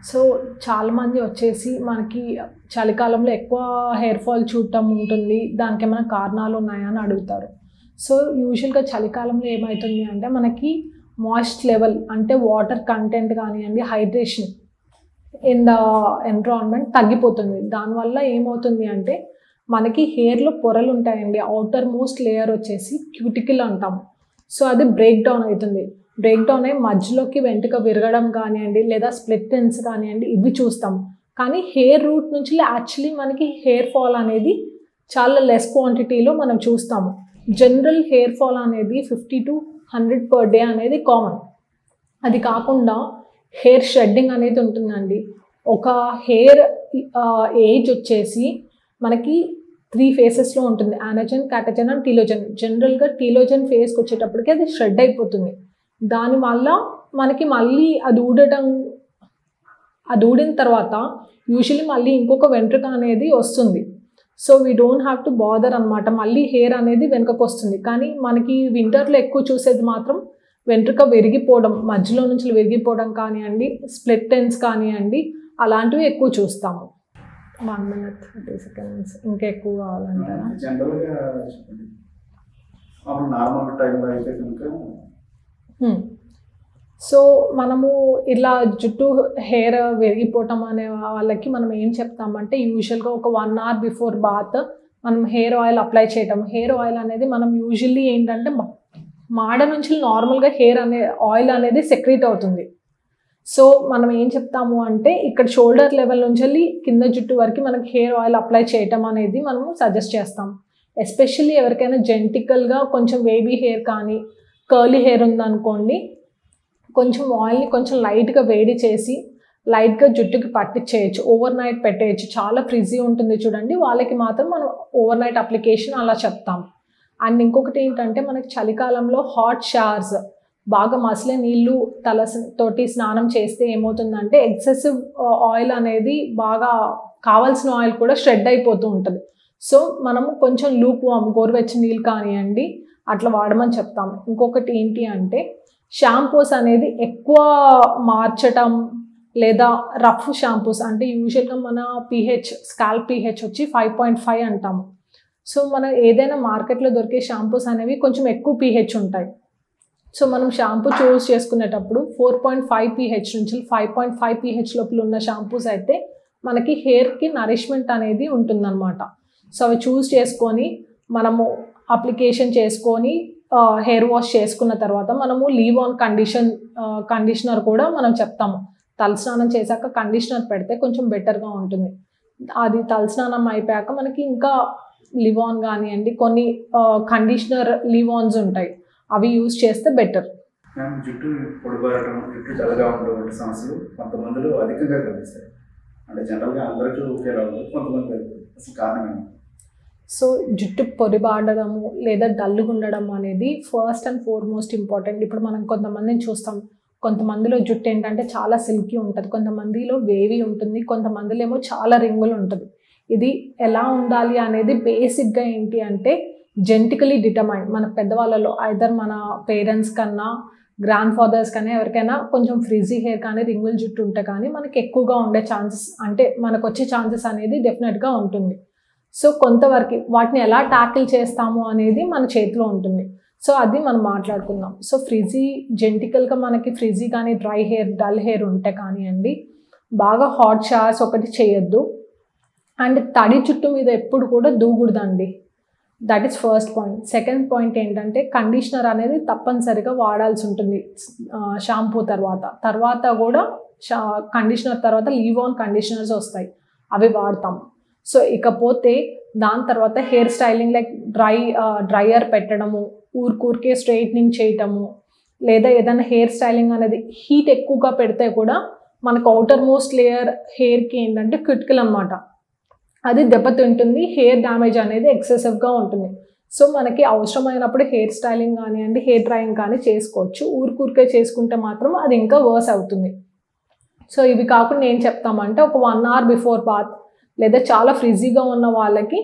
So చాలామంది వచ్చేసి మనకి చలికాలంలో ఎక్కువ హెయిర్ ఫాల్ చూడటం ఉంటుంది, దానికి ఏమైనా కారణాలు ఉన్నాయా అని అడుగుతారు. సో యూజువల్గా చలికాలంలో ఏమవుతుంది అంటే మనకి మాయిస్ట్ లెవెల్ అంటే వాటర్ కంటెంట్ కానివ్వండి, హైడ్రేషన్ ఇన్ ద ఎన్విరాన్మెంట్ తగ్గిపోతుంది. దానివల్ల ఏమవుతుంది అంటే మనకి హెయిర్లో పొరలు ఉంటాయండి, అవుటర్ మోస్ట్ లేయర్ వచ్చేసి క్యూటికల్ అంటాం. సో అది బ్రేక్ డౌన్ అవుతుంది. బ్రేక్ డౌన్ అయ్యి మధ్యలోకి వెంట్రుక విరగడం కానివ్వండి, లేదా స్ప్లిట్ ఎండ్స్ కానివ్వండి, ఇవి చూస్తాం. కానీ హెయిర్ రూట్ నుంచి యాక్చువల్లీ మనకి హెయిర్ ఫాల్ అనేది చాలా లెస్ క్వాంటిటీలో మనం చూస్తాము. జనరల్ హెయిర్ ఫాల్ అనేది 50 to 100 per day అనేది కామన్. అది కాకుండా హెయిర్ షెడ్డింగ్ అనేది ఉంటుందండి. ఒక హెయిర్ ఏజ్ వచ్చేసి మనకి 3 ఫేసెస్లో ఉంటుంది, ఆనజన్, కాటజన్ అండ్ టీలోజన్. జనరల్గా టీలోజన్ ఫేస్కి వచ్చేటప్పటికి అది షెడ్ అయిపోతుంది. దానివల్ల మనకి మళ్ళీ అది ఊడిన తర్వాత యూజువల్లీ మళ్ళీ ఇంకొక వెంట్రుక అనేది వస్తుంది. So we don't have to bother అనమాట, మళ్ళీ హెయిర్ అనేది వెనుకకు వస్తుంది. కానీ మనకి వింటర్లో ఎక్కువ చూసేది మాత్రం వెంట్రుక విరిగిపోవడం, మధ్యలో నుంచి విరిగిపోవడం కానివ్వండి, స్ప్లిట్ ఎండ్స్ కానివ్వండి, అలాంటివి ఎక్కువ చూస్తాము. 1 minute 30 seconds ఇంకా ఎక్కువ కావాలంటారా? జనరల్గా నార్మల్ టైంలో అయితే కనుక సో మనము ఇలా జుట్టు హెయిర్ విరిగిపోవటం అనే వాళ్ళకి మనం ఏం చెప్తామంటే యూజువల్గా ఒక 1 hour బిఫోర్ బాత్ మనం హెయిర్ ఆయిల్ అప్లై చేయటం. హెయిర్ ఆయిల్ అనేది మనం యూజువల్లీ ఏంటంటే మాడ నుంచి నార్మల్గా హెయిర్ ఆయిల్ అనేది సెక్రీట్ అవుతుంది. సో మనం ఏం చెప్తాము అంటే ఇక్కడ షోల్డర్ లెవెల్ నుంచి వెళ్ళి కింద జుట్టు వరకు మనకి హెయిర్ ఆయిల్ అప్లై చేయటం అనేది మనము సజెస్ట్ చేస్తాం. ఎస్పెషల్లీ ఎవరికైనా జెంటికల్గా కొంచెం వేవీ హెయిర్ కానీ కర్లీ హెయిర్ ఉందనుకోండి, కొంచెం ఆయిల్ని కొంచెం లైట్గా వేడి చేసి లైట్గా జుట్టుకి పట్టించేయచ్చు, ఓవర్ నైట్ పెట్టేయచ్చు. చాలా ఫ్రిజీ ఉంటుంది చూడండి, వాళ్ళకి మాత్రం మనం ఓవర్ నైట్ అప్లికేషన్ అలా చెప్తాం. అండ్ ఇంకొకటి ఏంటంటే మనకి చలికాలంలో హాట్ షవర్స్, బాగా మసిలే నీళ్ళు తోటి స్నానం చేస్తే ఏమవుతుందంటే ఎక్సెసివ్ ఆయిల్ అనేది బాగా కావాల్సిన ఆయిల్ కూడా షెడ్ అయిపోతూ ఉంటుంది. సో మనము కొంచెం లూప్ వామ్ గోరువెచ్చని నీళ్ళు కానివ్వండి అట్లా వాడమని చెప్తాం. ఇంకొకటి ఏంటి అంటే షాంపూస్ అనేది ఎక్కువ మార్చటం లేదా రఫ్ షాంపూస్ అంటే యూజువల్గా మన స్కాల్ప్ pH వచ్చి 5.5 అంటాము. సో మనం ఏదైనా మార్కెట్లో దొరికే షాంపూస్ అనేవి కొంచెం ఎక్కువ pH ఉంటాయి. సో మనం షాంపూ చూస్ చేసుకునేటప్పుడు 4.5 pH నుంచి 5.5 pH లోపల ఉన్న షాంపూస్ అయితే మనకి హెయిర్కి నరిష్మెంట్ అనేది ఉంటుందన్నమాట. సో అవి చూస్ చేసుకొని మనము అప్లికేషన్ చేసుకొని హెయిర్ వాష్ చేసుకున్న తర్వాత మనము లీవ్ ఆన్ కండిషనర్ కూడా మనం చెప్తాము. తలస్నానం చేశాక కండిషనర్ పెడితే కొంచెం బెటర్గా ఉంటుంది. అది తలస్నానం అయిపోయాక మనకి ఇంకా లీవ్ ఆన్ కానివ్వండి, కొన్ని కండిషనర్ లీవ్ ఆన్స్ ఉంటాయి, అవి యూజ్ చేస్తే బెటర్. జుట్టు పొడిబారటం, జుట్టు చల్లగా ఉండేటువంటి సమస్యలు కొంతమందిలో అధికంగా కనిపిస్తాయి. అంటే జనరల్గా అందరికీ ఒకేలా ఉంటుంది, కొంతమంది అసలు కారణం ఏంటి? సో జుట్టు పొడిబాడడము లేదా డల్లుగా ఉండడం అనేది ఫస్ట్ అండ్ ఫార్మోస్ట్ ఇంపార్టెంట్. ఇప్పుడు మనం కొంతమందిని చూస్తాం, కొంతమందిలో జుట్టు ఏంటంటే చాలా సిల్కీ ఉంటుంది, కొంతమందిలో వేవీ ఉంటుంది, కొంతమందిలో ఏమో చాలా రింగులు ఉంటుంది. ఇది ఎలా ఉండాలి అనేది బేసిక్గా ఏంటి అంటే జెనెటికలీ డిటర్మైన్. మన పెద్దవాళ్ళలో ఐదర్ మన పేరెంట్స్ కన్నా గ్రాండ్ ఫాదర్స్ కానీ ఎవరికైనా కొంచెం ఫ్రిజీ హెయిర్ కానీ రింగుల్ జుట్టు ఉంటే కానీ మనకి ఎక్కువగా ఉండే ఛాన్సెస్, అంటే మనకు వచ్చే ఛాన్సెస్ అనేది డెఫినెట్గా ఉంటుంది. సో కొంతవరకు వాటిని ఎలా ట్యాకిల్ చేస్తాము అనేది మన చేతిలో ఉంటుంది. సో అది మనం మాట్లాడుకుందాం. సో ఫ్రిజీ జెనెటికల్గా మనకి ఫ్రిజీ కానీ డ్రై హెయిర్, డల్ హెయిర్ ఉంటే కానివ్వండి, బాగా హాట్ షవర్స్ ఒకటి చేయొద్దు. అండ్ తడి జుట్టు మీద ఎప్పుడు కూడా దూకూడదండి. That is first point. Second point ఏంటంటే కండిషనర్ అనేది తప్పనిసరిగా వాడాల్సి ఉంటుంది. షాంపూ తర్వాత కూడా కండిషనర్ తర్వాత లీవ్ ఆన్ కండిషనర్స్ వస్తాయి, అవి వాడతాం. సో ఇకపోతే దాని తర్వాత హెయిర్ స్టైలింగ్ లైక్ డ్రైయర్ పెట్టడము, ఊరికే స్ట్రైట్నింగ్ చేయటము, లేదా ఏదైనా హెయిర్ స్టైలింగ్ అనేది హీట్ ఎక్కువగా పెడితే కూడా మనకు అవుటర్ మోస్ట్ లేయర్ హెయిర్కి ఏంటంటే క్రిటికల్ అనమాట, అది దెబ్బతింటుంది, హెయిర్ డ్యామేజ్ అనేది ఎక్సెసివ్గా ఉంటుంది. సో మనకి అవసరమైనప్పుడు హెయిర్ స్టైలింగ్ కానివ్వండి, హెయిర్ డ్రైయింగ్ కానీ చేసుకోవచ్చు. ఊరికే చేసుకుంటే మాత్రం అది ఇంకా వర్స్ అవుతుంది. సో ఇవి కాకుండా ఏం చెప్తామంటే ఒక 1 hour బిఫోర్ బాత్ లేదా చాలా ఫ్రిజీగా ఉన్న వాళ్ళకి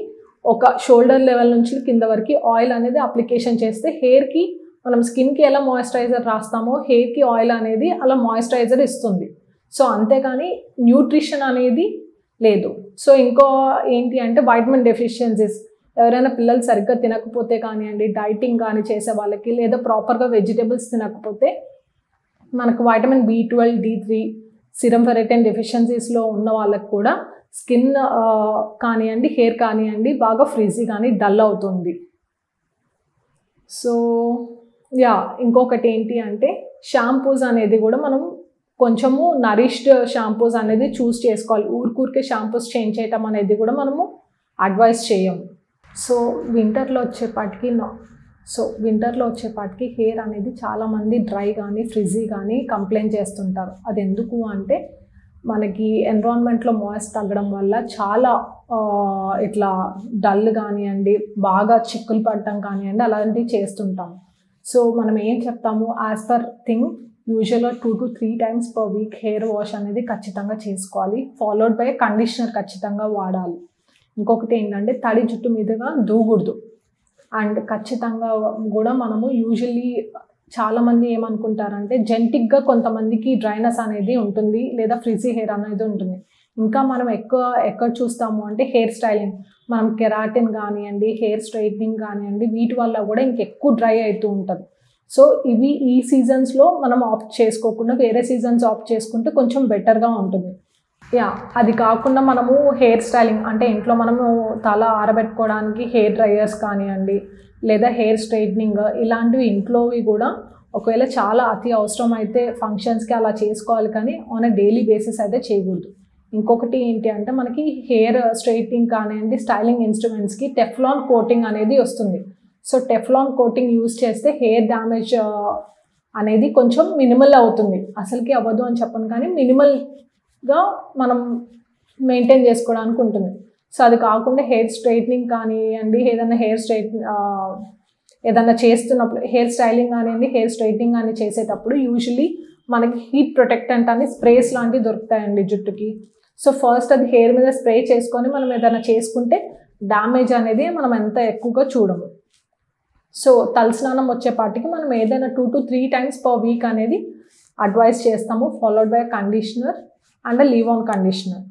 ఒక షోల్డర్ లెవెల్ నుంచి కింద వరకు ఆయిల్ అనేది అప్లికేషన్ చేస్తే హెయిర్కి మనం స్కిన్కి ఎలా మాయిశ్చరైజర్ రాస్తామో హెయిర్కి ఆయిల్ అనేది అలా మాయిశ్చరైజర్ ఇస్తుంది. సో అంతేకాని న్యూట్రిషన్ అనేది లేదు. సో ఇంకో ఏంటి అంటే వైటమిన్ డెఫిషియన్సీస్, ఎవరైనా పిల్లలు సరిగ్గా తినకపోతే కానివ్వండి, డైటింగ్ కానీ చేసే వాళ్ళకి, లేదా ప్రాపర్గా వెజిటేబుల్స్ తినకపోతే మనకు vitamin B12, D3, serum ferritin డెఫిషియన్సీస్లో ఉన్న వాళ్ళకి కూడా స్కిన్ కానివ్వండి, హెయిర్ కానివ్వండి బాగా ఫ్రిజీ కానీ డల్ అవుతుంది. సో ఇంకొకటి ఏంటి అంటే షాంపూస్ అనేది కూడా మనం కొంచెము నరిష్డ్ షాంపూస్ అనేది చూస్ చేసుకోవాలి. ఊరికే షాంపూస్ చేంజ్ చేయటం అనేది కూడా మనము అడ్వైస్ చేయము. సో వింటర్లో వచ్చేపాటికి హెయిర్ అనేది చాలామంది డ్రై కానీ ఫ్రిజీ కానీ కంప్లైంట్ చేస్తుంటారు. అది ఎందుకు అంటే మనకి ఎన్విరాన్మెంట్లో మాయిస్ తగ్గడం వల్ల చాలా ఇట్లా డల్ కానివ్వండి, బాగా చిక్కులు పడటం కానివ్వండి, అలాంటివి చేస్తుంటాం. సో మనం ఏం చెప్తాము, యాజ్ పర్ థింగ్ యూజువల్గా 2 to 3 times per week hair wash అనేది ఖచ్చితంగా చేసుకోవాలి. ఫాలోడ్ బై కండిషనర్ ఖచ్చితంగా వాడాలి. ఇంకొకటి ఏంటంటే తడి జుట్టు మీదుగా దూకూడదు. అండ్ ఖచ్చితంగా కూడా మనము యూజువల్లీ చాలామంది ఏమనుకుంటారంటే జెనెటిక్గా కొంతమందికి డ్రైనెస్ అనేది ఉంటుంది, లేదా ఫ్రిజీ హెయిర్ అనేది ఉంటుంది. ఇంకా మనం ఎక్కడ చూస్తాము అంటే హెయిర్ స్టైలింగ్, మనం కెరాటిన్ కానివ్వండి, హెయిర్ స్ట్రైట్నింగ్ కానివ్వండి, వీటి వల్ల కూడా ఇంకెక్కువ డ్రై అవుతూ ఉంటుంది. సో ఇవి ఈ సీజన్స్లో మనం ఆప్ట్ చేసుకోకుండా వేరే సీజన్స్ ఆప్ట్ చేసుకుంటే కొంచెం బెటర్గా ఉంటుంది. అది కాకుండా మనము హెయిర్ స్టైలింగ్ అంటే ఇంట్లో మనము తల ఆరబెట్టుకోవడానికి హెయిర్ డ్రైయర్స్ కానివ్వండి, లేదా హెయిర్ స్ట్రైట్నింగ్ ఇలాంటివి ఇంట్లోవి కూడా ఒకవేళ చాలా అతి అవసరం అయితే ఫంక్షన్స్కి అలా చేసుకోవాలి, కానీ ఆన్ ఎ డైలీ బేసిస్ అయితే చేయకూడదు. ఇంకొకటి ఏంటి అంటే మనకి హెయిర్ స్ట్రైట్నింగ్ కానివ్వండి, స్టైలింగ్ ఇన్స్ట్రుమెంట్స్కి టెఫ్లాన్ కోటింగ్ అనేది వస్తుంది. సో టెఫ్లాన్ కోటింగ్ యూజ్ చేస్తే హెయిర్ డ్యామేజ్ అనేది కొంచెం మినిమల్ అవుతుంది. అసలుకి అవ్వదు అని చెప్పను, కానీ మినిమల్గా మనం మెయింటైన్ చేసుకోవడానికి ఉంటుంది. సో అది కాకుండా హెయిర్ స్ట్రైట్నింగ్ కానివ్వండి, ఏదైనా చేస్తున్నప్పుడు హెయిర్ స్టైలింగ్ కానివ్వండి, హెయిర్ స్ట్రైట్నింగ్ కానీ చేసేటప్పుడు యూజువలీ మనకి హీట్ ప్రొటెక్టెంట్ అని స్ప్రేస్ లాంటివి దొరుకుతాయండి జుట్టుకి. సో ఫస్ట్ అది హెయిర్ మీద స్ప్రే చేసుకొని మనం ఏదైనా చేసుకుంటే డ్యామేజ్ అనేది మనం ఎంత ఎక్కువగా చూడము. సో తలస్నానం వచ్చేపాటికి మనం ఏదైనా 2 to 3 times per week అనేది అడ్వైస్ చేస్తాము, followed by conditioner and leave on conditioner.